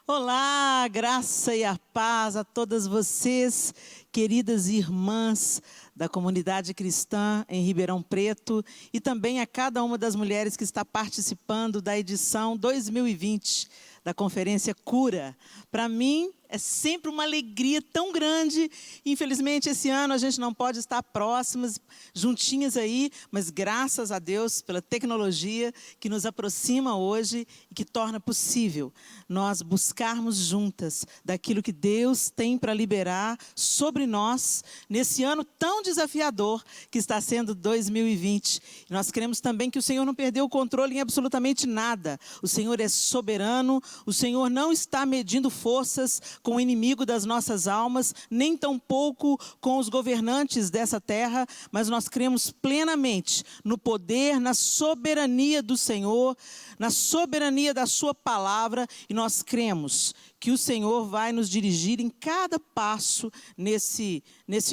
Olá, graça e a paz a todas vocês, queridas irmãs da comunidade cristã em Ribeirão Preto e também a cada uma das mulheres que está participando da edição 2020 da Conferência Cura. Para mim, é sempre uma alegria tão grande. Infelizmente, esse ano a gente não pode estar próximas, juntinhas aí, mas graças a Deus pela tecnologia que nos aproxima hoje e que torna possível nós buscarmos juntas daquilo que Deus tem para liberar sobre nós nesse ano tão desafiador que está sendo 2020. E nós queremos também que o Senhor não perdeu o controle em absolutamente nada. O Senhor é soberano, o Senhor não está medindo forças com o inimigo das nossas almas, nem tampouco com os governantes dessa terra, mas nós cremos plenamente no poder, na soberania do Senhor, na soberania da sua palavra, e nós cremos que o Senhor vai nos dirigir em cada passo nesse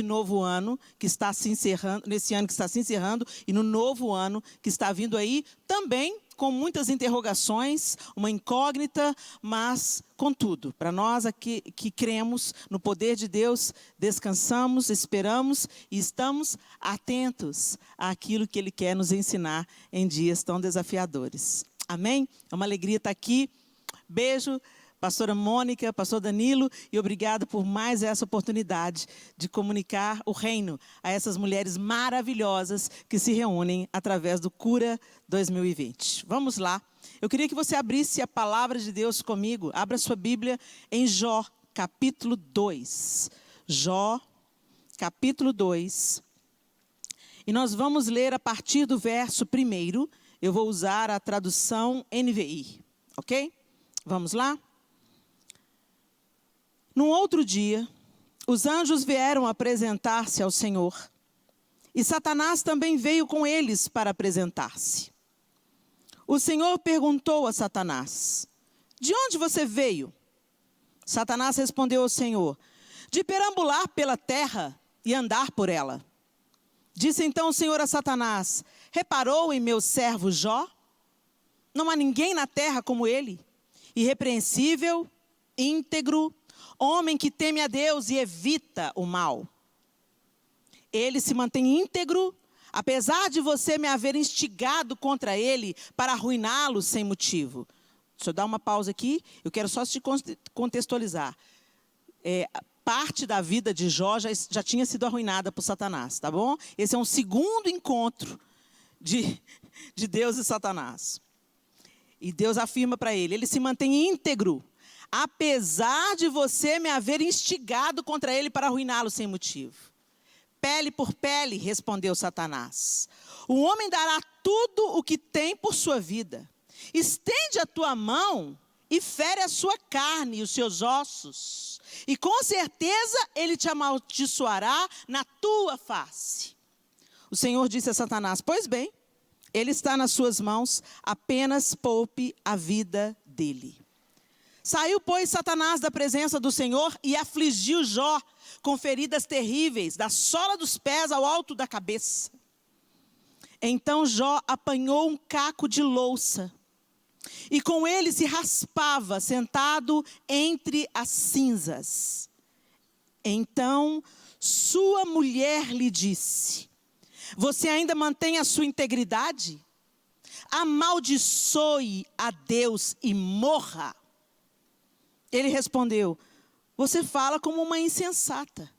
novo ano que está se encerrando, nesse ano que está se encerrando, e no novo ano que está vindo aí, também com muitas interrogações, uma incógnita, mas contudo, para nós aqui que cremos no poder de Deus, descansamos, esperamos e estamos atentos àquilo que Ele quer nos ensinar em dias tão desafiadores. Amém? É uma alegria estar aqui. Beijo, pastora Mônica, pastor Danilo, e obrigado por mais essa oportunidade de comunicar o reino a essas mulheres maravilhosas que se reúnem através do Cura 2020. Vamos lá. Eu queria que você abrisse a palavra de Deus comigo. Abra sua Bíblia em Jó, capítulo 2. Jó, capítulo 2. E nós vamos ler a partir do verso 1. Eu vou usar a tradução NVI, ok? Vamos lá? Num outro dia, os anjos vieram apresentar-se ao Senhor, e Satanás também veio com eles para apresentar-se. O Senhor perguntou a Satanás: de onde você veio? Satanás respondeu ao Senhor: de perambular pela terra e andar por ela. Disse então o Senhor a Satanás: reparou em meu servo Jó? Não há ninguém na terra como ele, irrepreensível, íntegro, homem que teme a Deus e evita o mal. Ele se mantém íntegro, apesar de você me haver instigado contra ele para arruiná-lo sem motivo. Deixa eu dar uma pausa aqui, eu quero só te contextualizar. Parte da vida de Jó já tinha sido arruinada por Satanás, tá bom? Esse é um segundo encontro de Deus e Satanás. E Deus afirma para ele se mantém íntegro, apesar de você me haver instigado contra ele para arruiná-lo sem motivo. Pele por pele, respondeu Satanás. O homem dará tudo o que tem por sua vida. Estende a tua mão e fere a sua carne e os seus ossos. E com certeza ele te amaldiçoará na tua face. O Senhor disse a Satanás: pois bem, ele está nas suas mãos, apenas poupe a vida dele. Saiu, pois, Satanás da presença do Senhor e afligiu Jó com feridas terríveis, da sola dos pés ao alto da cabeça. Então Jó apanhou um caco de louça e com ele se raspava, sentado entre as cinzas. Então sua mulher lhe disse: você ainda mantém a sua integridade? Amaldiçoe a Deus e morra. Ele respondeu: você fala como uma insensata.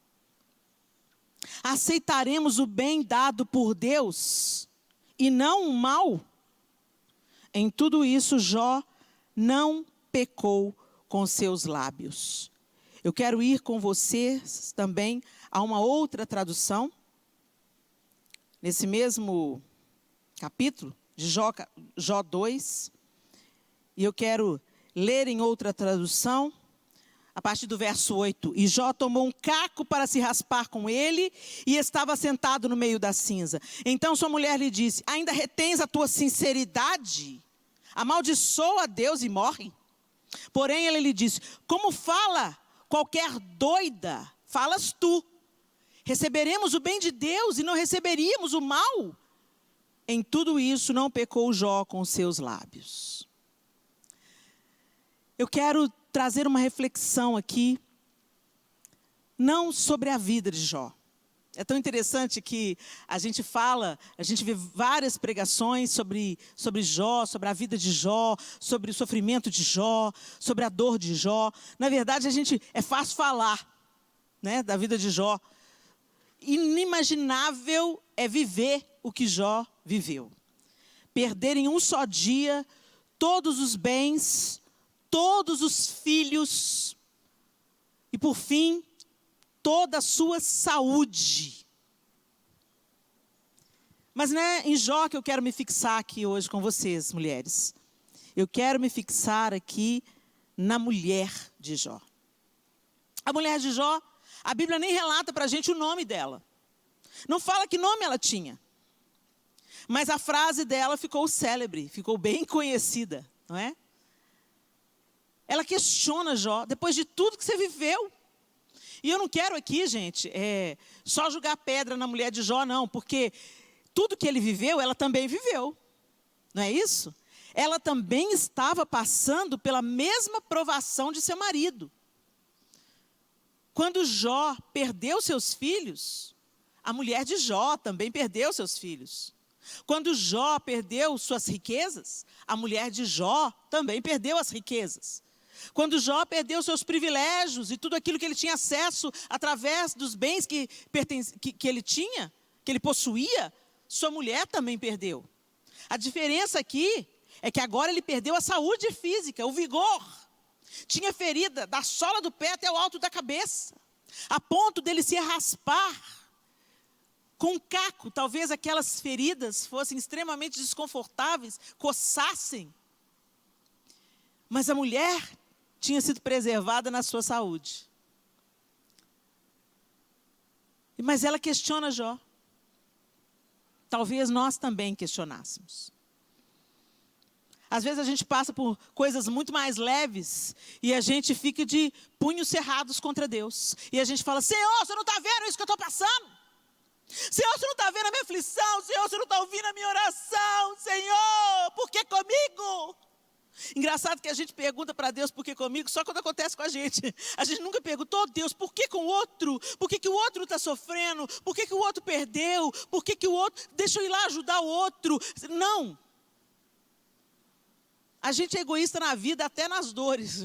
Aceitaremos o bem dado por Deus e não o mal? Em tudo isso, Jó não pecou com seus lábios. Eu quero ir com vocês também a uma outra tradução. Nesse mesmo capítulo, de Jó 2. E eu quero ler em outra tradução, a partir do verso 8. E Jó tomou um caco para se raspar com ele, e estava sentado no meio da cinza. Então sua mulher lhe disse: ainda retens a tua sinceridade? Amaldiçoa a Deus e morre. Porém ele lhe disse: como fala qualquer doida, falas tu. Receberemos o bem de Deus e não receberíamos o mal? Em tudo isso não pecou Jó com seus lábios. Eu quero trazer uma reflexão aqui, não sobre a vida de Jó. É tão interessante que a gente vê várias pregações sobre Jó, sobre a vida de Jó, sobre o sofrimento de Jó, sobre a dor de Jó. Na verdade, é fácil falar, né, da vida de Jó. Inimaginável é viver o que Jó viveu. Perder em um só dia todos os bens, todos os filhos e, por fim, toda a sua saúde. Mas não é em Jó que eu quero me fixar aqui hoje com vocês, mulheres. Eu quero me fixar aqui na mulher de Jó. A mulher de Jó, a Bíblia nem relata para a gente o nome dela. Não fala que nome ela tinha. Mas a frase dela ficou célebre, ficou bem conhecida, não é? Ela questiona Jó, depois de tudo que você viveu. E eu não quero aqui, gente, só jogar pedra na mulher de Jó, não. Porque tudo que ele viveu, ela também viveu. Não é isso? Ela também estava passando pela mesma provação de seu marido. Quando Jó perdeu seus filhos, a mulher de Jó também perdeu seus filhos. Quando Jó perdeu suas riquezas, a mulher de Jó também perdeu as riquezas. Quando Jó perdeu seus privilégios e tudo aquilo que ele tinha acesso através dos bens que ele tinha, que ele possuía, sua mulher também perdeu. A diferença aqui é que agora ele perdeu a saúde física, o vigor. Tinha ferida da sola do pé até o alto da cabeça, a ponto dele se raspar com um caco. Talvez aquelas feridas fossem extremamente desconfortáveis, coçassem. Mas a mulher tinha sido preservada na sua saúde. Mas ela questiona Jó. Talvez nós também questionássemos. Às vezes a gente passa por coisas muito mais leves e a gente fica de punhos cerrados contra Deus. E a gente fala: Senhor, você não está vendo isso que eu estou passando? Senhor, você não está vendo a minha aflição? Senhor, você não está ouvindo a minha oração? Senhor, por que comigo? Engraçado que a gente pergunta para Deus por que comigo só quando acontece com a gente. A gente nunca perguntou: oh, Deus, por que com o outro? Por que o outro está sofrendo? Por que o outro perdeu? Por que o outro... Deixa eu ir lá ajudar o outro. Não. A gente é egoísta na vida, até nas dores.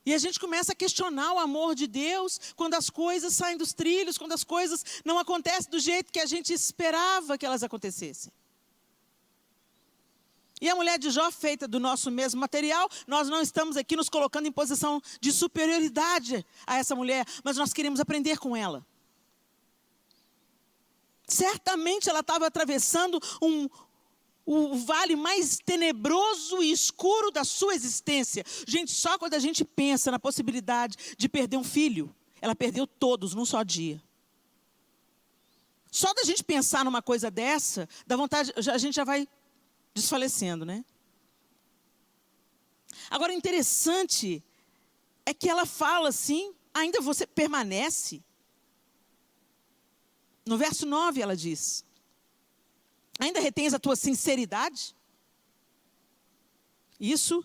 E a gente começa a questionar o amor de Deus quando as coisas saem dos trilhos, quando as coisas não acontecem do jeito que a gente esperava que elas acontecessem. E a mulher de Jó, feita do nosso mesmo material, nós não estamos aqui nos colocando em posição de superioridade a essa mulher, mas nós queremos aprender com ela. Certamente ela estava atravessando o vale mais tenebroso e escuro da sua existência. Gente, só quando a gente pensa na possibilidade de perder um filho, ela perdeu todos num só dia. Só da gente pensar numa coisa dessa, dá vontade, a gente já vai desfalecendo, né? Agora, interessante é que ela fala assim: ainda você permanece. No verso 9 ela diz: ainda retens a tua sinceridade? Isso,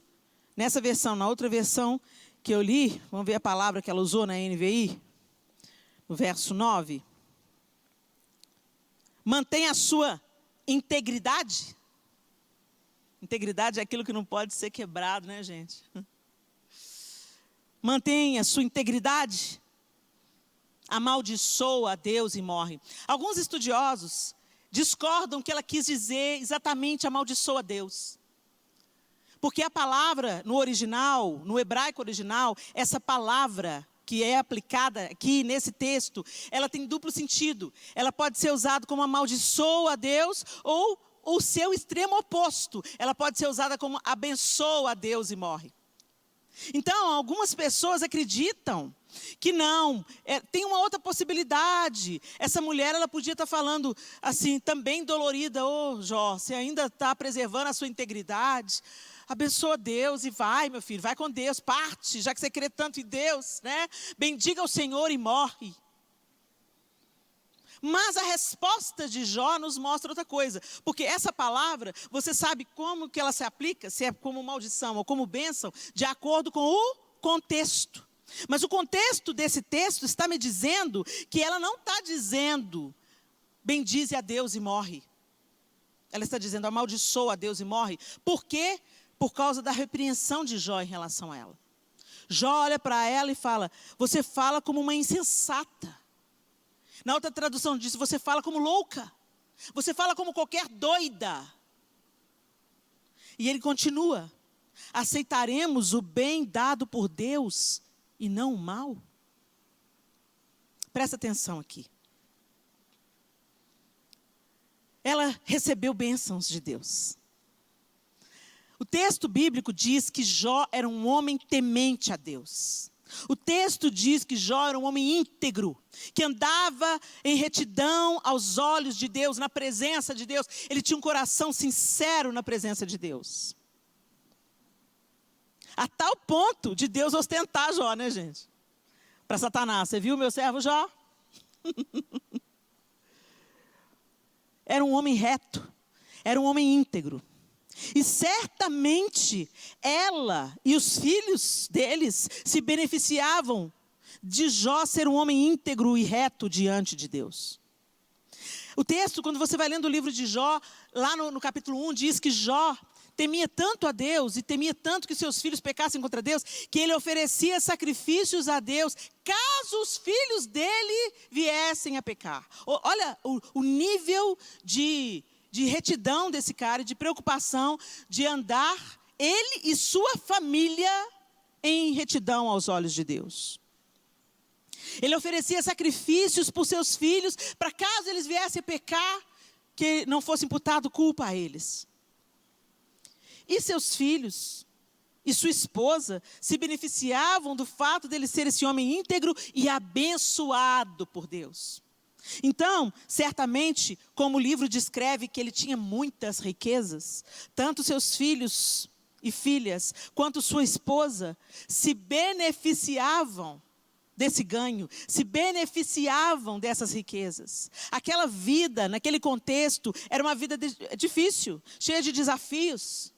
nessa versão. Na outra versão que eu li, vamos ver a palavra que ela usou na NVI, no verso 9. Mantém a sua integridade. Integridade é aquilo que não pode ser quebrado, né, gente? Mantém a sua integridade. Amaldiçoa a Deus e morre. Alguns estudiosos discordam que ela quis dizer exatamente amaldiçoa a Deus. Porque a palavra no original, no hebraico original, essa palavra que é aplicada aqui nesse texto, ela tem duplo sentido. Ela pode ser usada como amaldiçoa a Deus ou o seu extremo oposto. Ela pode ser usada como abençoa a Deus e morre. Então, algumas pessoas acreditam que não, tem uma outra possibilidade. Essa mulher, ela podia estar falando assim, também dolorida: ô Jó, você ainda está preservando a sua integridade? Abençoa Deus e vai, meu filho, vai com Deus, parte, já que você crê tanto em Deus, né? Bendiga o Senhor e morre. Mas a resposta de Jó nos mostra outra coisa. Porque essa palavra, você sabe como que ela se aplica? Se é como maldição ou como bênção, de acordo com o contexto. Mas o contexto desse texto está me dizendo que ela não está dizendo, bendize a Deus e morre. Ela está dizendo, amaldiçoa a Deus e morre. Por quê? Por causa da repreensão de Jó em relação a ela. Jó olha para ela e fala, você fala como uma insensata. Na outra tradução diz, você fala como louca. Você fala como qualquer doida. E ele continua, aceitaremos o bem dado por Deus e não o mal? Presta atenção aqui. Ela recebeu bênçãos de Deus. O texto bíblico diz que Jó era um homem temente a Deus. O texto diz que Jó era um homem íntegro, que andava em retidão aos olhos de Deus, na presença de Deus. Ele tinha um coração sincero na presença de Deus. A tal ponto de Deus ostentar Jó, né, gente? Para Satanás, você viu meu servo Jó? Era um homem reto, era um homem íntegro. E certamente ela e os filhos deles se beneficiavam de Jó ser um homem íntegro e reto diante de Deus. O texto, quando você vai lendo o livro de Jó, lá no capítulo 1, diz que Jó temia tanto a Deus e temia tanto que seus filhos pecassem contra Deus, que ele oferecia sacrifícios a Deus, caso os filhos dele viessem a pecar. Olha o nível de retidão desse cara, e de preocupação de andar, ele e sua família, em retidão aos olhos de Deus. Ele oferecia sacrifícios por seus filhos, para caso eles viessem a pecar, que não fosse imputado culpa a eles. E seus filhos e sua esposa se beneficiavam do fato dele ser esse homem íntegro e abençoado por Deus. Então, certamente, como o livro descreve que ele tinha muitas riquezas, tanto seus filhos e filhas, quanto sua esposa, se beneficiavam desse ganho, se beneficiavam dessas riquezas. Aquela vida, naquele contexto, era uma vida difícil, cheia de desafios.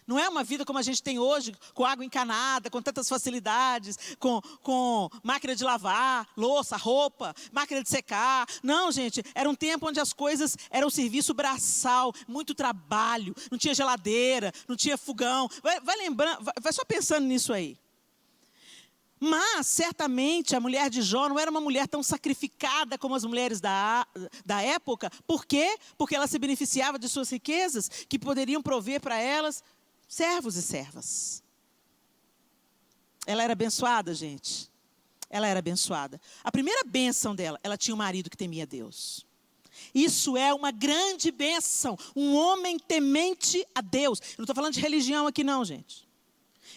Não é uma vida como a gente tem hoje, com água encanada, com tantas facilidades, com máquina de lavar, louça, roupa, máquina de secar. Não, gente, era um tempo onde as coisas eram serviço braçal, muito trabalho, não tinha geladeira, não tinha fogão. Vai lembrando, vai só pensando nisso aí. Mas, certamente, a mulher de Jó não era uma mulher tão sacrificada como as mulheres da época. Por quê? Porque ela se beneficiava de suas riquezas, que poderiam prover para elas servos e servas. Ela era abençoada, gente. Ela era abençoada. A primeira bênção dela, ela tinha um marido que temia Deus. Isso é uma grande bênção. Um homem temente a Deus. Eu não estou falando de religião aqui não, gente.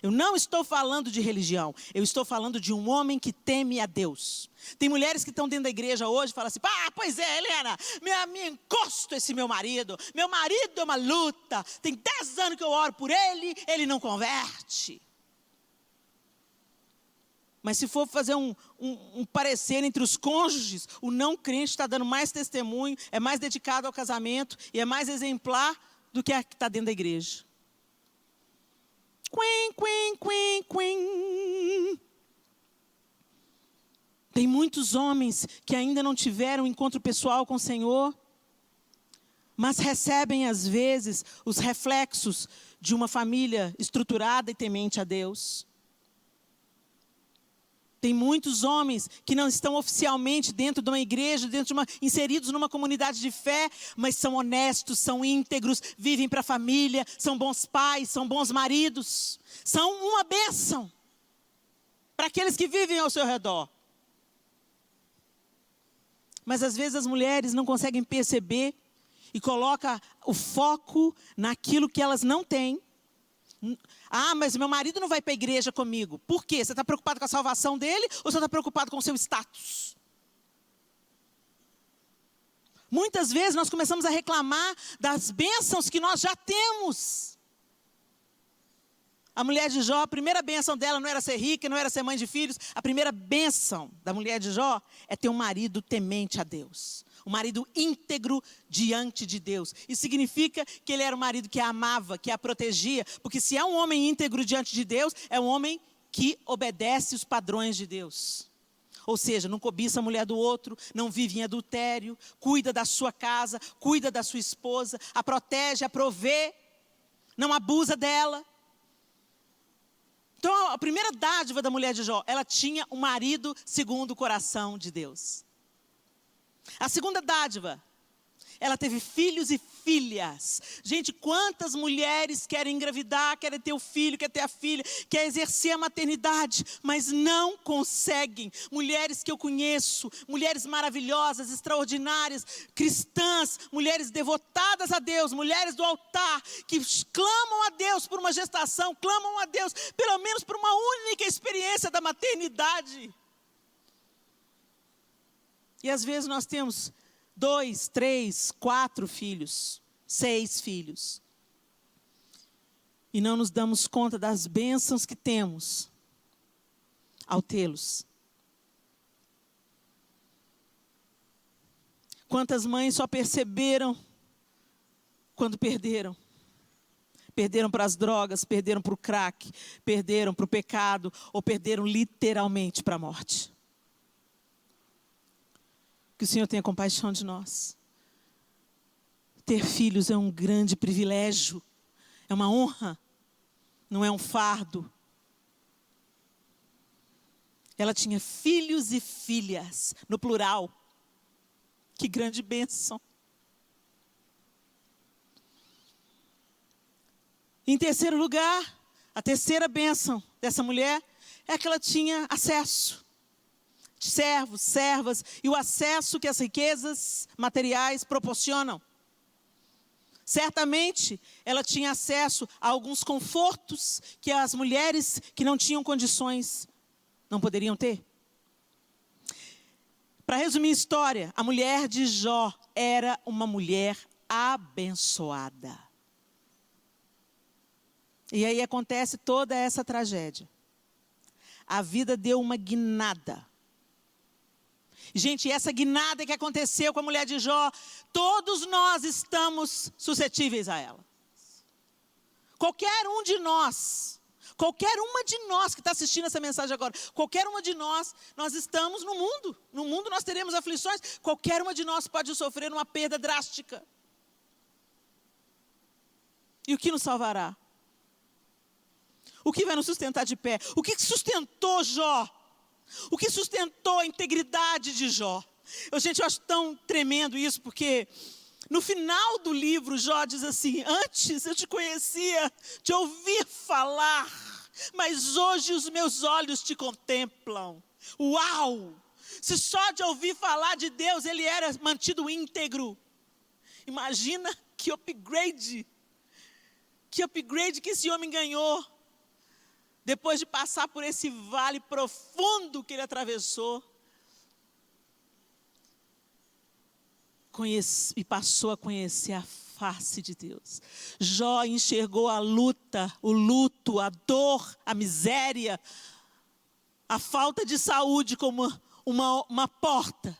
Eu não estou falando de religião. Eu estou falando de um homem que teme a Deus. Tem mulheres que estão dentro da igreja hoje e falam assim, pois é, Helena, me encosto esse meu marido. Meu marido é uma luta. Tem 10 anos que eu oro por ele, ele não converte. Mas se for fazer um parecer entre os cônjuges, o não crente está dando mais testemunho, é mais dedicado ao casamento e é mais exemplar do que a que está dentro da igreja. Quen, quen, quen, quen. Tem muitos homens que ainda não tiveram um encontro pessoal com o Senhor, mas recebem às vezes os reflexos de uma família estruturada e temente a Deus. Tem muitos homens que não estão oficialmente dentro de uma igreja, inseridos numa comunidade de fé, mas são honestos, são íntegros, vivem para a família, são bons pais, são bons maridos. São uma bênção para aqueles que vivem ao seu redor. Mas às vezes as mulheres não conseguem perceber e colocam o foco naquilo que elas não têm. Mas meu marido não vai para a igreja comigo. Por quê? Você está preocupado com a salvação dele ou você está preocupado com o seu status? Muitas vezes nós começamos a reclamar das bênçãos que nós já temos. A mulher de Jó, a primeira bênção dela não era ser rica, não era ser mãe de filhos. A primeira bênção da mulher de Jó é ter um marido temente a Deus. Um marido íntegro diante de Deus. Isso significa que ele era um marido que a amava, que a protegia. Porque se é um homem íntegro diante de Deus, é um homem que obedece os padrões de Deus. Ou seja, não cobiça a mulher do outro, não vive em adultério, cuida da sua casa, cuida da sua esposa, a protege, a provê, não abusa dela. Então, a primeira dádiva da mulher de Jó, ela tinha um marido segundo o coração de Deus. A segunda dádiva, ela teve filhos e filhas. Gente, quantas mulheres querem engravidar, querem ter o filho, querem ter a filha, querem exercer a maternidade, mas não conseguem. Mulheres que eu conheço, mulheres maravilhosas, extraordinárias, cristãs, mulheres devotadas a Deus, mulheres do altar, que clamam a Deus por uma gestação, clamam a Deus pelo menos por uma única experiência da maternidade. E às vezes nós temos 2, 3, 4 filhos, 6 filhos. E não nos damos conta das bênçãos que temos ao tê-los. Quantas mães só perceberam quando perderam? Perderam para as drogas, perderam para o crack, perderam para o pecado, ou perderam literalmente para a morte. Que o Senhor tenha compaixão de nós. Ter filhos é um grande privilégio, é uma honra, não é um fardo. Ela tinha filhos e filhas, no plural. Que grande bênção. Em terceiro lugar, a terceira bênção dessa mulher é que ela tinha acesso. Servos, servas, e o acesso que as riquezas materiais proporcionam. Certamente, ela tinha acesso a alguns confortos que as mulheres que não tinham condições não poderiam ter. Para resumir a história, a mulher de Jó era uma mulher abençoada. E aí acontece toda essa tragédia. A vida deu uma guinada. Gente, essa guinada que aconteceu com a mulher de Jó, todos nós estamos suscetíveis a ela. Qualquer um de nós, qualquer uma de nós que está assistindo essa mensagem agora, qualquer uma de nós, nós estamos no mundo. No mundo nós teremos aflições, qualquer uma de nós pode sofrer uma perda drástica. E o que nos salvará? O que vai nos sustentar de pé? O que sustentou Jó? O que sustentou a integridade de Jó? Gente, eu acho tão tremendo isso, porque no final do livro, Jó diz assim: antes eu te conhecia de ouvir falar, mas hoje os meus olhos te contemplam. Uau! Se só de ouvir falar de Deus ele era mantido íntegro. Imagina que upgrade que esse homem ganhou. Depois de passar por esse vale profundo que ele atravessou, e passou a conhecer a face de Deus. Jó enxergou a luta, o luto, a dor, a miséria, a falta de saúde como uma porta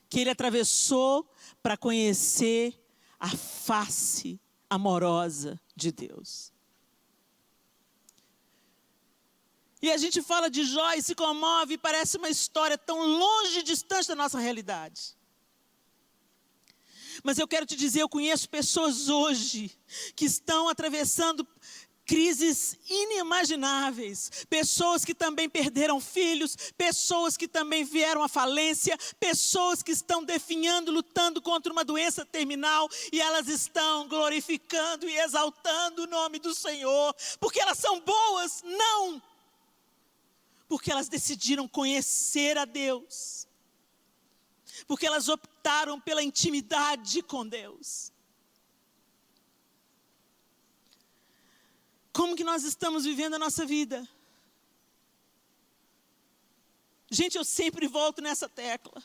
que ele atravessou para conhecer a face amorosa de Deus. E a gente fala de Jó e se comove, e parece uma história tão longe e distante da nossa realidade. Mas eu quero te dizer, eu conheço pessoas hoje que estão atravessando crises inimagináveis. Pessoas que também perderam filhos, pessoas que também vieram à falência, pessoas que estão definhando, lutando contra uma doença terminal, e elas estão glorificando e exaltando o nome do Senhor. Porque elas são boas? Não! Porque elas decidiram conhecer a Deus. Porque elas optaram pela intimidade com Deus. Como que nós estamos vivendo a nossa vida? Gente, eu sempre volto nessa tecla.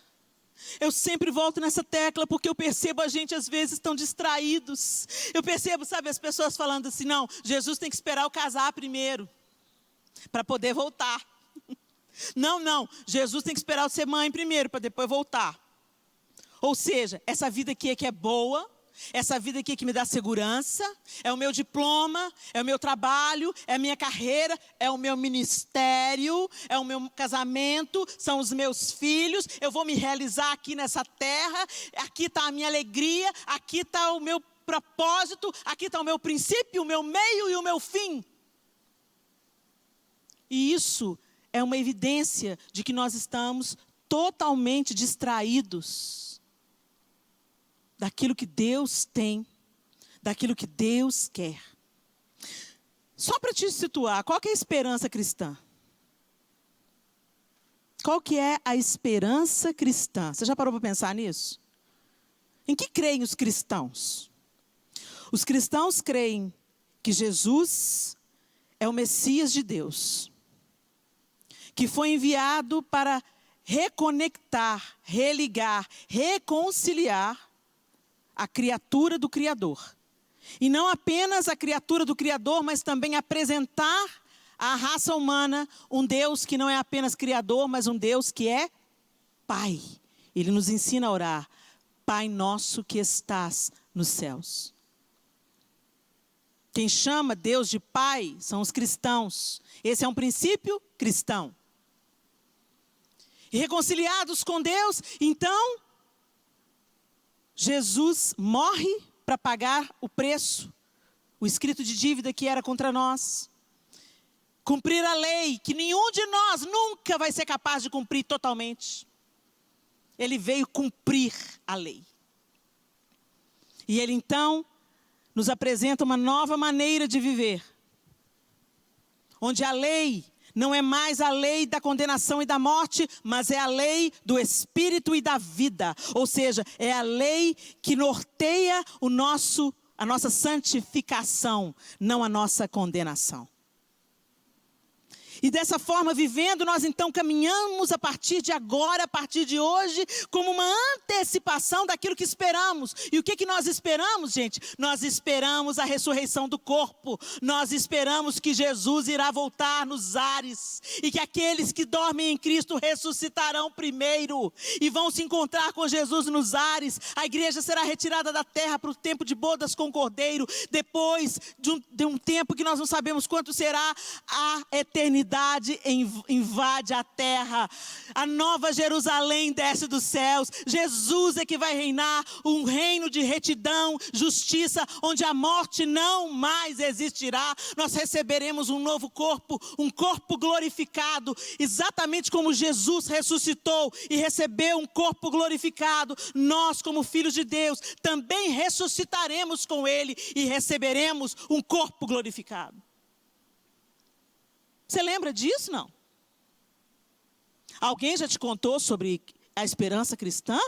Eu sempre volto nessa tecla porque eu percebo a gente às vezes tão distraídos. Eu percebo, sabe, as pessoas falando assim, não, Jesus tem que esperar eu casar primeiro, para poder voltar. Não, Jesus tem que esperar eu ser mãe primeiro, para depois voltar. Ou seja, essa vida aqui é que é boa, essa vida aqui que me dá segurança, é o meu diploma, é o meu trabalho, é a minha carreira, é o meu ministério, é o meu casamento, são os meus filhos, eu vou me realizar aqui nessa terra, aqui está a minha alegria, aqui está o meu propósito, aqui está o meu princípio, o meu meio e o meu fim. E isso é uma evidência de que nós estamos totalmente distraídos daquilo que Deus tem, daquilo que Deus quer. Só para te situar, qual que é a esperança cristã? Qual que é a esperança cristã? Você já parou para pensar nisso? Em que creem os cristãos? Os cristãos creem que Jesus é o Messias de Deus, que foi enviado para reconectar, religar, reconciliar a criatura do Criador. E não apenas a criatura do Criador, mas também apresentar à raça humana um Deus que não é apenas Criador, mas um Deus que é Pai. Ele nos ensina a orar, Pai nosso que estás nos céus. Quem chama Deus de Pai são os cristãos. Esse é um princípio cristão. E reconciliados com Deus, então Jesus morre para pagar o preço, o escrito de dívida que era contra nós. Cumprir a lei, que nenhum de nós nunca vai ser capaz de cumprir totalmente. Ele veio cumprir a lei. E ele então nos apresenta uma nova maneira de viver. Onde a lei não é mais a lei da condenação e da morte, mas é a lei do Espírito e da vida. Ou seja, é a lei que norteia a nossa santificação, não a nossa condenação. E dessa forma, vivendo, nós então caminhamos a partir de agora, a partir de hoje, como uma antecipação daquilo que esperamos. E o que nós esperamos, gente? Nós esperamos a ressurreição do corpo. Nós esperamos que Jesus irá voltar nos ares. E que aqueles que dormem em Cristo ressuscitarão primeiro. E vão se encontrar com Jesus nos ares. A igreja será retirada da terra para o tempo de bodas com o Cordeiro. Depois de um tempo que nós não sabemos quanto será, a eternidade invade a terra, a nova Jerusalém desce dos céus, Jesus é que vai reinar, um reino de retidão, justiça, onde a morte não mais existirá. Nós receberemos um novo corpo, um corpo glorificado, exatamente como Jesus ressuscitou e recebeu um corpo glorificado. Nós, como filhos de Deus, também ressuscitaremos com Ele e receberemos um corpo glorificado. Você lembra disso, não? Alguém já te contou sobre a esperança cristã?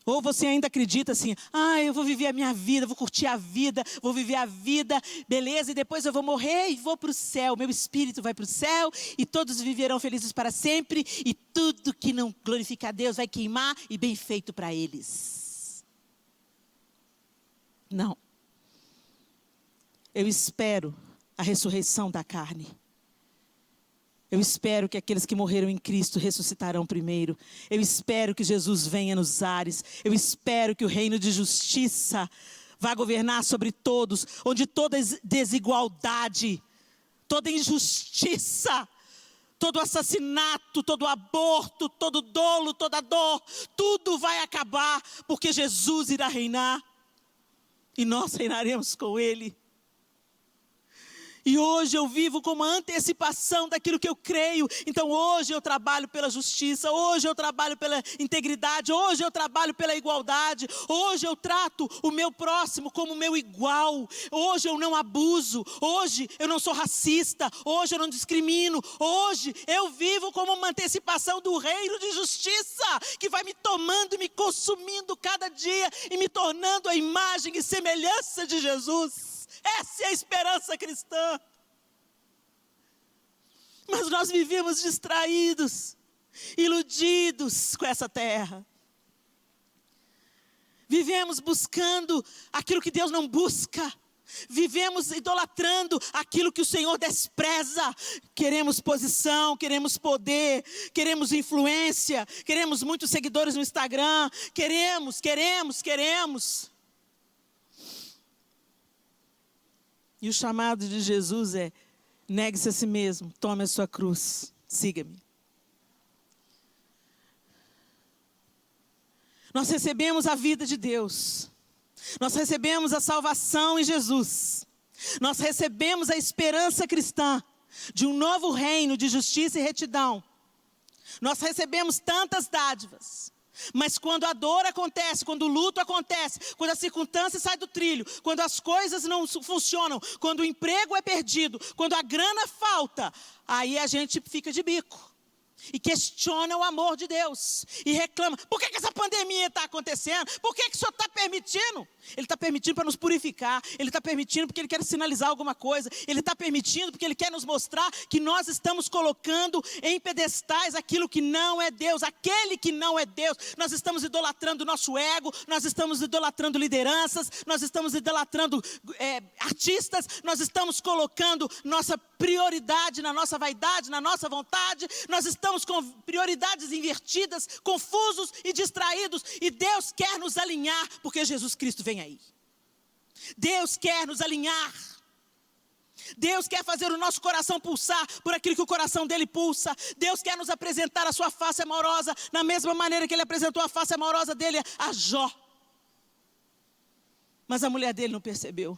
Ou você ainda acredita assim, eu vou viver a minha vida, vou curtir a vida, vou viver a vida, beleza, e depois eu vou morrer e vou para o céu, meu espírito vai para o céu, e todos viverão felizes para sempre, e tudo que não glorifica a Deus vai queimar, e bem feito para eles. Não. Eu espero a ressurreição da carne. Eu espero que aqueles que morreram em Cristo ressuscitarão primeiro. Eu espero que Jesus venha nos ares. Eu espero que o reino de justiça vá governar sobre todos, onde toda desigualdade, toda injustiça, todo assassinato, todo aborto, todo dolo, toda dor, tudo vai acabar, porque Jesus irá reinar e nós reinaremos com Ele. E hoje eu vivo como uma antecipação daquilo que eu creio. Então hoje eu trabalho pela justiça, hoje eu trabalho pela integridade, hoje eu trabalho pela igualdade, hoje eu trato o meu próximo como meu igual, hoje eu não abuso, hoje eu não sou racista, hoje eu não discrimino, hoje eu vivo como uma antecipação do reino de justiça, que vai me tomando e me consumindo cada dia e me tornando a imagem e semelhança de Jesus. Essa é a esperança cristã. Mas nós vivemos distraídos. iludidos com essa terra. Vivemos buscando aquilo que Deus não busca. Vivemos idolatrando aquilo que o Senhor despreza. Queremos posição, queremos poder, queremos influência, queremos muitos seguidores no Instagram. Queremos. E o chamado de Jesus é: negue-se a si mesmo, tome a sua cruz, siga-me. Nós recebemos a vida de Deus. Nós recebemos a salvação em Jesus. Nós recebemos a esperança cristã de um novo reino de justiça e retidão. Nós recebemos tantas dádivas. Mas quando a dor acontece, quando o luto acontece, quando a circunstância sai do trilho, quando as coisas não funcionam, quando o emprego é perdido, quando a grana falta, aí a gente fica de bico. E questiona o amor de Deus. E reclama: por que essa pandemia está acontecendo? Por que o Senhor está permitindo? Ele está permitindo para nos purificar. Ele está permitindo porque Ele quer sinalizar alguma coisa. Ele está permitindo porque Ele quer nos mostrar que nós estamos colocando em pedestais aquilo que não é Deus. Aquele que não é Deus. Nós estamos idolatrando o nosso ego. Nós estamos idolatrando lideranças. Nós estamos idolatrando artistas. Nós estamos colocando nossa prioridade na nossa vaidade, na nossa vontade. Nós estamos com prioridades invertidas, confusos e distraídos. E Deus quer nos alinhar, porque Jesus Cristo vem aí. Deus quer nos alinhar. Deus quer fazer o nosso coração pulsar por aquilo que o coração dele pulsa. Deus quer nos apresentar a sua face amorosa da mesma maneira que Ele apresentou a face amorosa dele a Jó. Mas a mulher dele não percebeu.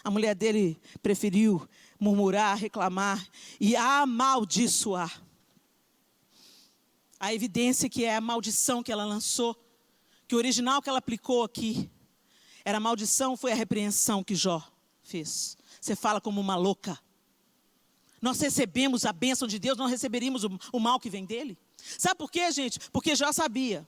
A mulher dele preferiu murmurar, reclamar e amaldiçoar. A evidência que é a maldição que ela lançou, que o original que ela aplicou aqui, era maldição, foi a repreensão que Jó fez. Você fala como uma louca. Nós recebemos a bênção de Deus, não receberíamos o mal que vem dele. Sabe por quê, gente? Porque Jó sabia.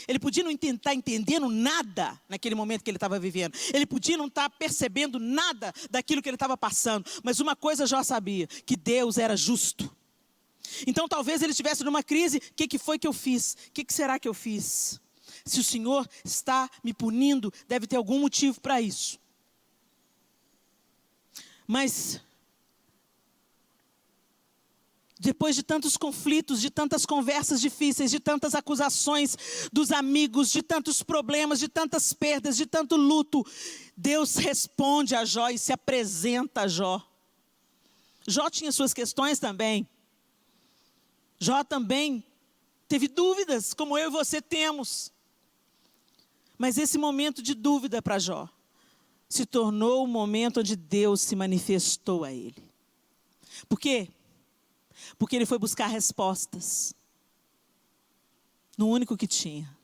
Ele podia não estar entendendo nada naquele momento que ele estava vivendo. Ele podia não estar percebendo nada daquilo que ele estava passando. Mas uma coisa Jó sabia, que Deus era justo. Então talvez ele estivesse numa crise. O que foi que eu fiz? O que será que eu fiz? Se o Senhor está me punindo, deve ter algum motivo para isso. Mas depois de tantos conflitos, de tantas conversas difíceis, de tantas acusações dos amigos, de tantos problemas, de tantas perdas, de tanto luto, Deus responde a Jó e se apresenta a Jó. Jó tinha suas questões também. Jó também teve dúvidas, como eu e você temos. Mas esse momento de dúvida para Jó se tornou o momento onde Deus se manifestou a ele. Por quê? Porque ele foi buscar respostas no único que tinha.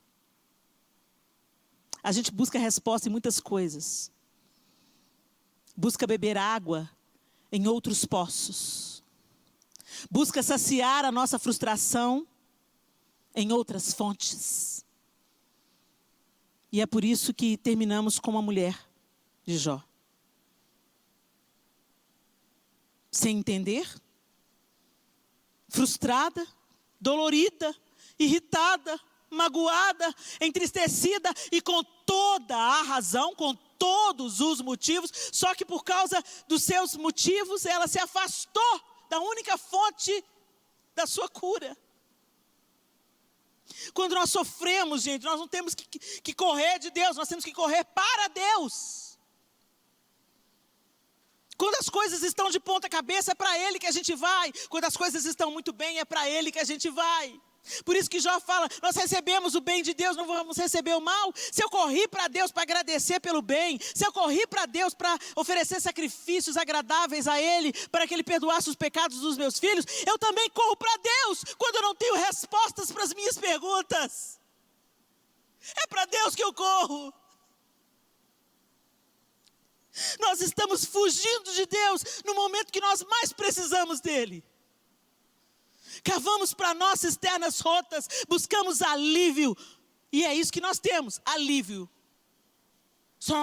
A gente busca resposta em muitas coisas. Busca beber água em outros poços. Busca saciar a nossa frustração em outras fontes. E é por isso que terminamos com a mulher de Jó. Sem entender, frustrada, dolorida, irritada, magoada, entristecida e com toda a razão, com todos os motivos, só que por causa dos seus motivos ela se afastou da única fonte da sua cura. Quando nós sofremos, gente, nós não temos que correr de Deus, nós temos que correr para Deus. Quando as coisas estão de ponta cabeça, é para Ele que a gente vai. Quando as coisas estão muito bem, é para Ele que a gente vai. Por isso que Jó fala, nós recebemos o bem de Deus, não vamos receber o mal. Se eu corri para Deus para agradecer pelo bem, se eu corri para Deus para oferecer sacrifícios agradáveis a Ele, para que Ele perdoasse os pecados dos meus filhos, eu também corro para Deus quando eu não tenho respostas para as minhas perguntas. É para Deus que eu corro. Nós estamos fugindo de Deus no momento que nós mais precisamos dEle. Cavamos para nós cisternas rotas, buscamos alívio. E é isso que nós temos, alívio.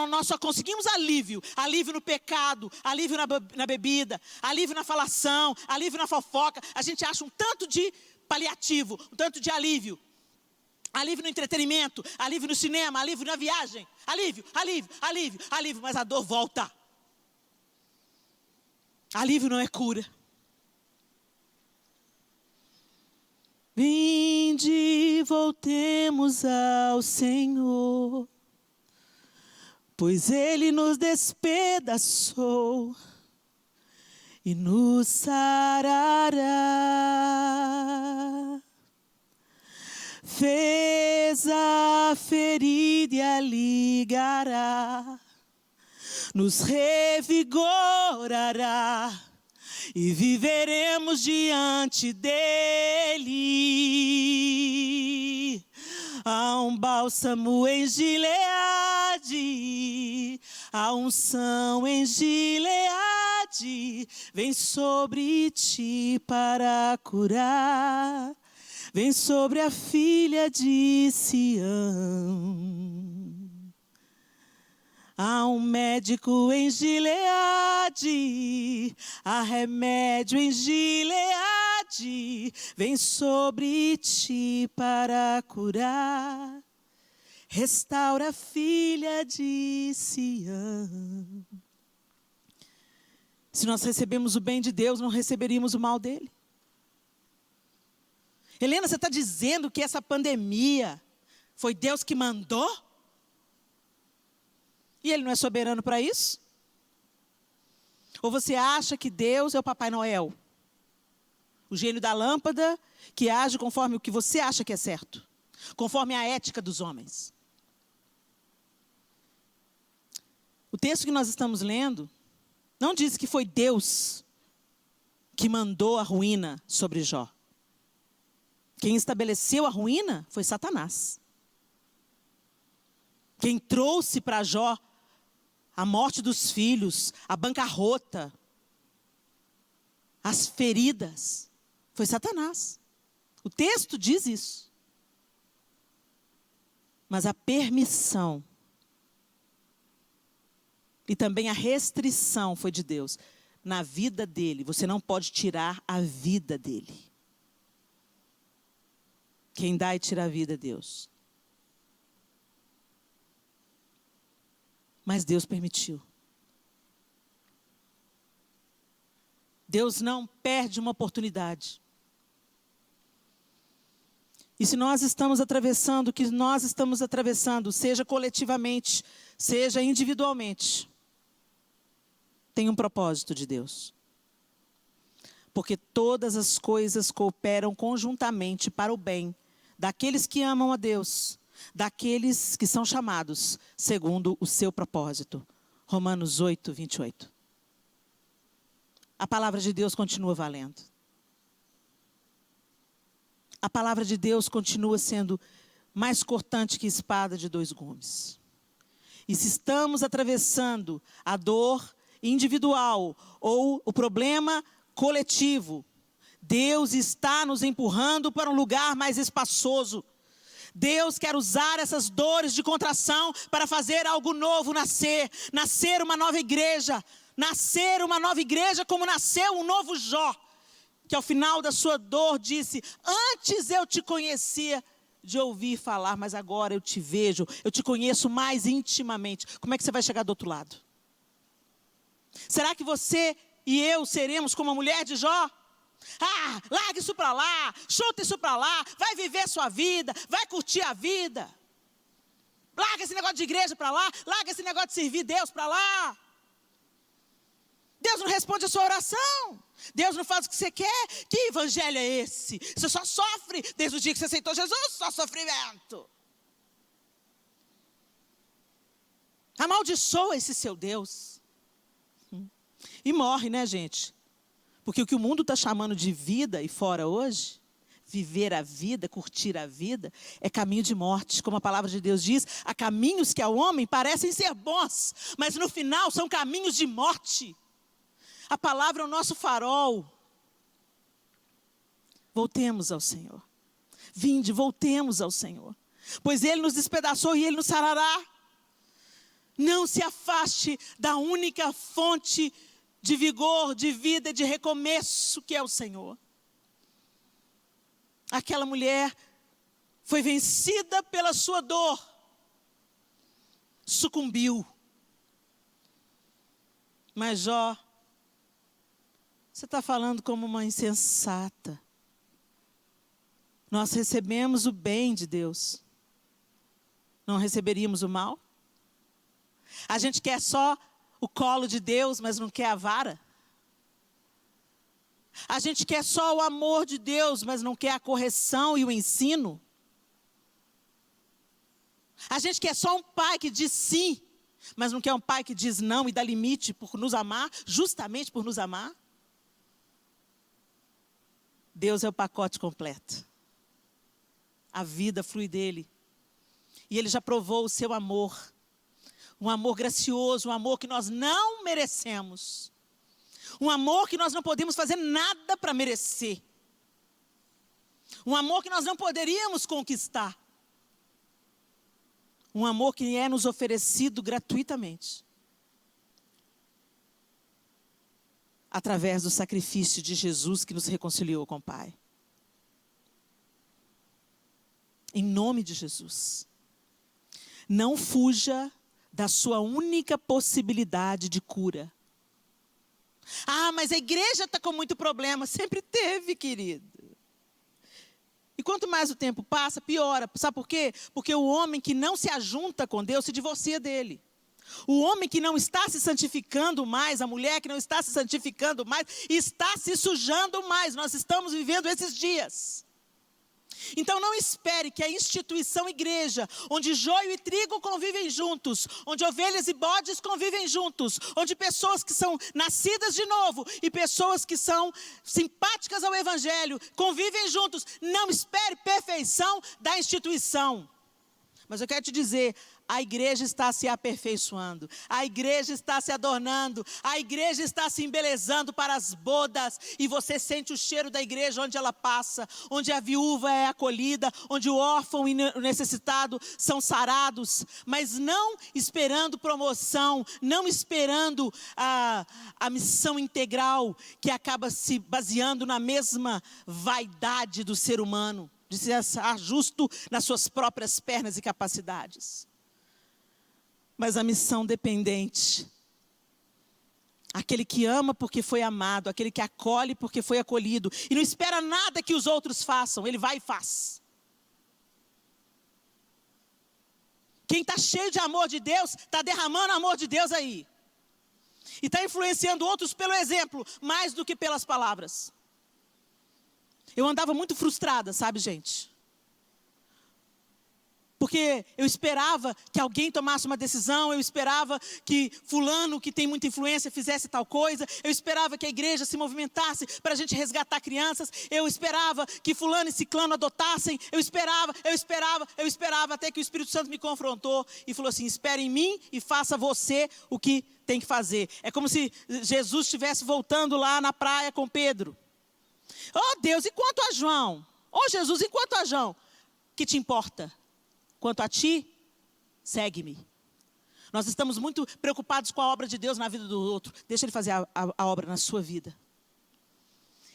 Nós só conseguimos alívio. Alívio no pecado, alívio na bebida, alívio na falação, alívio na fofoca. A gente acha um tanto de paliativo, um tanto de alívio. Alívio no entretenimento, alívio no cinema, alívio na viagem. Alívio, mas a dor volta. Alívio não é cura. Vinde, voltemos ao Senhor, pois Ele nos despedaçou e nos sarará. Fez a ferida e a ligará, nos revigorará e viveremos diante dele. Há um bálsamo em Gileade, a unção em Gileade vem sobre ti para curar. Vem sobre a filha de Sião. Há um médico em Gileade, há remédio em Gileade, vem sobre ti para curar. Restaura a filha de Sião. Se nós recebemos o bem de Deus, não receberíamos o mal dele. Helena, você está dizendo que essa pandemia foi Deus que mandou? E Ele não é soberano para isso? Ou você acha que Deus é o Papai Noel? O gênio da lâmpada que age conforme o que você acha que é certo, conforme a ética dos homens. O texto que nós estamos lendo não diz que foi Deus que mandou a ruína sobre Jó. Quem estabeleceu a ruína foi Satanás. Quem trouxe para Jó a morte dos filhos, a bancarrota, as feridas, foi Satanás. O texto diz isso. Mas a permissão e também a restrição foi de Deus. Na vida dele, você não pode tirar a vida dele. Quem dá e tira a vida é Deus. Mas Deus permitiu. Deus não perde uma oportunidade. E se nós estamos atravessando o que nós estamos atravessando, seja coletivamente, seja individualmente, tem um propósito de Deus. Porque todas as coisas cooperam conjuntamente para o bem daqueles que amam a Deus, daqueles que são chamados segundo o seu propósito. Romanos 8, 28. A palavra de Deus continua valendo. A palavra de Deus continua sendo mais cortante que espada de dois gumes. E se estamos atravessando a dor individual ou o problema coletivo, Deus está nos empurrando para um lugar mais espaçoso. Deus quer usar essas dores de contração para fazer algo novo nascer. Nascer uma nova igreja. Nascer uma nova igreja como nasceu um novo Jó. Que ao final da sua dor disse: antes eu te conhecia de ouvir falar, mas agora eu te vejo, eu te conheço mais intimamente. Como é que você vai chegar do outro lado? Será que você e eu seremos como a mulher de Jó? Ah, larga isso para lá, chuta isso para lá, vai viver sua vida, vai curtir a vida. Larga esse negócio de igreja para lá, larga esse negócio de servir Deus para lá. Deus não responde a sua oração. Deus não faz o que você quer. Que evangelho é esse? Você só sofre desde o dia que você aceitou Jesus, só sofrimento. Amaldiçoa esse seu Deus. E morre, né, gente? Porque o que o mundo está chamando de vida e fora hoje, viver a vida, curtir a vida, é caminho de morte. Como a palavra de Deus diz, há caminhos que ao homem parecem ser bons, mas no final são caminhos de morte. A palavra é o nosso farol. Voltemos ao Senhor. Vinde, voltemos ao Senhor. Pois Ele nos despedaçou e Ele nos sarará. Não se afaste da única fonte de vigor, de vida e de recomeço que é o Senhor. Aquela mulher foi vencida pela sua dor, sucumbiu. Mas Jó, você está falando como uma insensata. Nós recebemos o bem de Deus, não receberíamos o mal? A gente quer só o colo de Deus, mas não quer a vara? A gente quer só o amor de Deus, mas não quer a correção e o ensino? A gente quer só um pai que diz sim, mas não quer um pai que diz não e dá limite por nos amar, justamente por nos amar? Deus é o pacote completo. A vida flui dele. E ele já provou o seu amor. Um amor gracioso, um amor que nós não merecemos. Um amor que nós não podemos fazer nada para merecer. Um amor que nós não poderíamos conquistar. Um amor que é nos oferecido gratuitamente. Através do sacrifício de Jesus que nos reconciliou com o Pai. Em nome de Jesus. Não fuja da sua única possibilidade de cura. Ah, mas a igreja está com muito problema. Sempre teve, querido. E quanto mais o tempo passa, piora. Sabe por quê? Porque o homem que não se ajunta com Deus se divorcia dele. O homem que não está se santificando mais, a mulher que não está se santificando mais, está se sujando mais. Nós estamos vivendo esses dias. Então não espere que a instituição igreja, onde joio e trigo convivem juntos, onde ovelhas e bodes convivem juntos, onde pessoas que são nascidas de novo e pessoas que são simpáticas ao evangelho convivem juntos, não espere perfeição da instituição. Mas eu quero te dizer, a igreja está se aperfeiçoando, a igreja está se adornando, a igreja está se embelezando para as bodas, e você sente o cheiro da igreja onde ela passa, onde a viúva é acolhida, onde o órfão e o necessitado são sarados, mas não esperando promoção, não esperando a missão integral, que acaba se baseando na mesma vaidade do ser humano, de se achar justo nas suas próprias pernas e capacidades. Mas a missão dependente, aquele que ama porque foi amado, aquele que acolhe porque foi acolhido, e não espera nada que os outros façam, ele vai e faz. Quem está cheio de amor de Deus, está derramando amor de Deus aí. E está influenciando outros pelo exemplo, mais do que pelas palavras. Eu andava muito frustrada, sabe, gente? Porque eu esperava que alguém tomasse uma decisão, eu esperava que fulano, que tem muita influência, fizesse tal coisa, eu esperava que a igreja se movimentasse para a gente resgatar crianças, eu esperava que fulano e ciclano adotassem, eu esperava, até que o Espírito Santo me confrontou e falou assim: espere em mim e faça você o que tem que fazer. É como se Jesus estivesse voltando lá na praia com Pedro. Oh Deus, e quanto a João? Oh Jesus, e quanto a João? Que te importa? Quanto a ti, segue-me. Nós estamos muito preocupados com a obra de Deus na vida do outro. Deixa Ele fazer a obra na sua vida.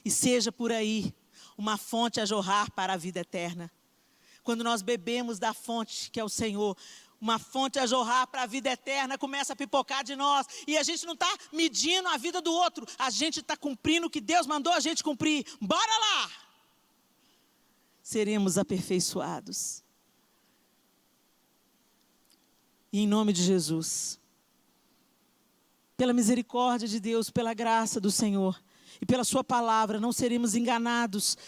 E seja por aí uma fonte a jorrar para a vida eterna. Quando nós bebemos da fonte que é o Senhor, uma fonte a jorrar para a vida eterna começa a pipocar de nós. E a gente não está medindo a vida do outro. A gente está cumprindo o que Deus mandou a gente cumprir. Bora lá! Seremos aperfeiçoados. E em nome de Jesus, pela misericórdia de Deus, pela graça do Senhor e pela sua palavra, não seremos enganados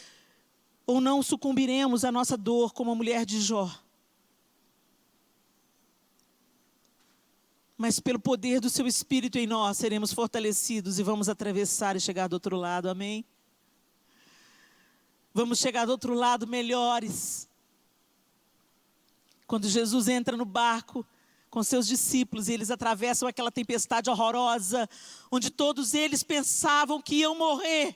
ou não sucumbiremos à nossa dor como a mulher de Jó. Mas pelo poder do seu Espírito em nós, seremos fortalecidos e vamos atravessar e chegar do outro lado, amém? Vamos chegar do outro lado melhores. Quando Jesus entra no barco com seus discípulos e eles atravessam aquela tempestade horrorosa, onde todos eles pensavam que iam morrer.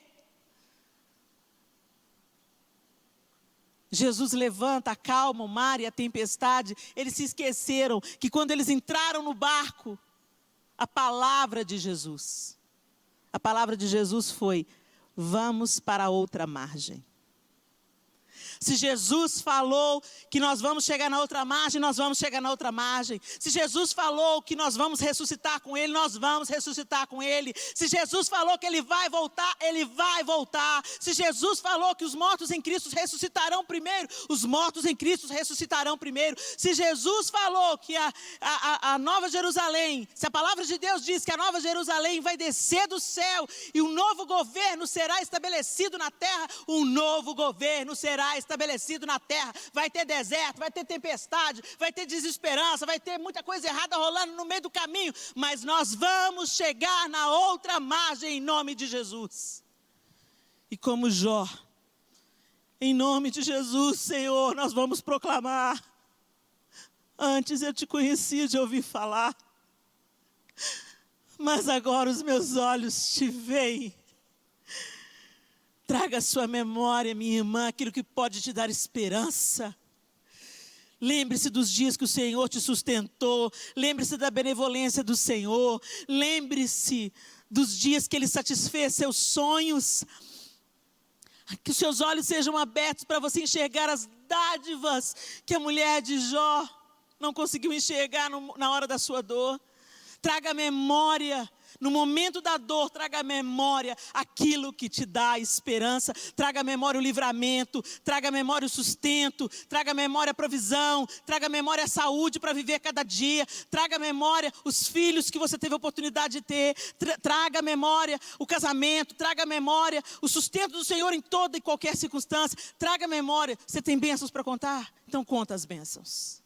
Jesus levanta, acalma o mar e a tempestade. Eles se esqueceram que quando eles entraram no barco, a palavra de Jesus foi: vamos para outra margem. Se Jesus falou que nós vamos chegar na outra margem, nós vamos chegar na outra margem. Se Jesus falou que nós vamos ressuscitar com Ele, nós vamos ressuscitar com Ele. Se Jesus falou que Ele vai voltar, Ele vai voltar. Se Jesus falou que os mortos em Cristo ressuscitarão primeiro, os mortos em Cristo ressuscitarão primeiro. Se Jesus falou que a Nova Jerusalém, se a palavra de Deus diz que a Nova Jerusalém vai descer do céu e um novo governo será estabelecido na terra, um novo governo será estabelecido na terra. Vai ter deserto, vai ter tempestade, vai ter desesperança, vai ter muita coisa errada rolando no meio do caminho, mas nós vamos chegar na outra margem em nome de Jesus. E como Jó, em nome de Jesus, Senhor, nós vamos proclamar: antes eu te conhecia de ouvir falar, mas agora os meus olhos te veem. Traga à sua memória, minha irmã, aquilo que pode te dar esperança. Lembre-se dos dias que o Senhor te sustentou. Lembre-se da benevolência do Senhor. Lembre-se dos dias que Ele satisfez seus sonhos. Que os seus olhos sejam abertos para você enxergar as dádivas que a mulher de Jó não conseguiu enxergar na hora da sua dor. Traga à memória, no momento da dor, traga à memória aquilo que te dá esperança. Traga à memória o livramento, traga à memória o sustento, traga à memória a provisão, traga à memória a saúde para viver cada dia, traga à memória os filhos que você teve a oportunidade de ter, traga à memória o casamento, traga à memória o sustento do Senhor em toda e qualquer circunstância, traga à memória. Você tem bênçãos para contar? Então conta as bênçãos.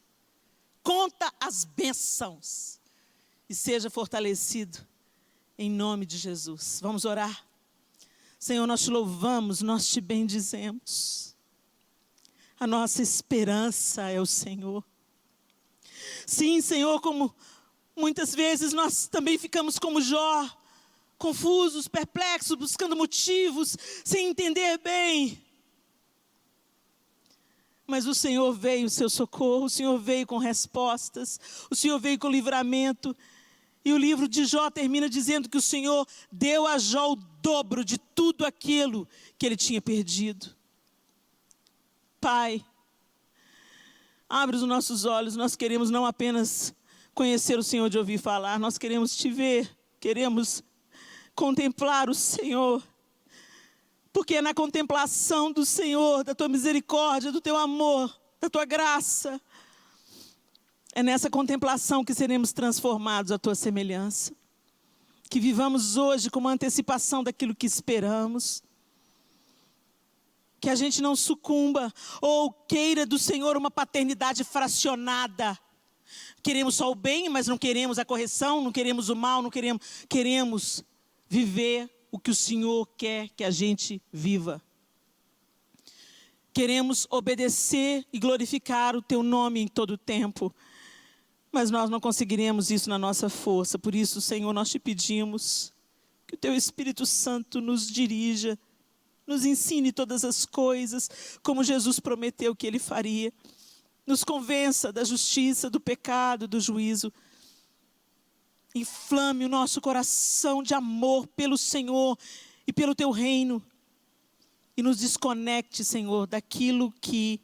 Conta as bênçãos e seja fortalecido em nome de Jesus. Vamos orar. Senhor, nós te louvamos, nós te bendizemos. A nossa esperança é o Senhor. Sim, Senhor, como muitas vezes nós também ficamos como Jó, confusos, perplexos, buscando motivos, sem entender bem. Mas o Senhor veio o seu socorro, o Senhor veio com respostas, o Senhor veio com livramento. E o livro de Jó termina dizendo que o Senhor deu a Jó o dobro de tudo aquilo que ele tinha perdido. Pai, abre os nossos olhos, nós queremos não apenas conhecer o Senhor de ouvir falar, nós queremos te ver, queremos contemplar o Senhor. Porque é na contemplação do Senhor, da tua misericórdia, do teu amor, da tua graça, é nessa contemplação que seremos transformados à tua semelhança. Que vivamos hoje com uma antecipação daquilo que esperamos. Que a gente não sucumba ou queira do Senhor uma paternidade fracionada. Queremos só o bem, mas não queremos a correção, não queremos o mal, não queremos viver o que o Senhor quer que a gente viva. Queremos obedecer e glorificar o teu nome em todo o tempo. Mas nós não conseguiremos isso na nossa força. Por isso, Senhor, nós te pedimos que o teu Espírito Santo nos dirija, nos ensine todas as coisas, como Jesus prometeu que Ele faria. Nos convença da justiça, do pecado, do juízo. Inflame o nosso coração de amor pelo Senhor e pelo teu reino. E nos desconecte, Senhor, daquilo que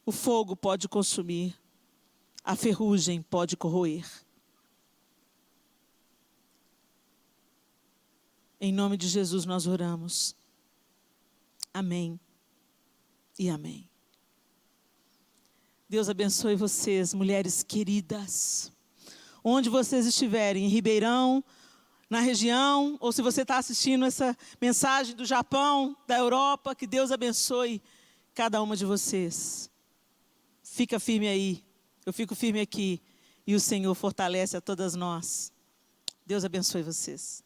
o fogo pode consumir. A ferrugem pode corroer. Em nome de Jesus nós oramos. Amém e amém. Deus abençoe vocês, mulheres queridas. Onde vocês estiverem, em Ribeirão, na região, ou se você está assistindo essa mensagem do Japão, da Europa, que Deus abençoe cada uma de vocês. Fica firme aí. Eu fico firme aqui e o Senhor fortalece a todas nós. Deus abençoe vocês.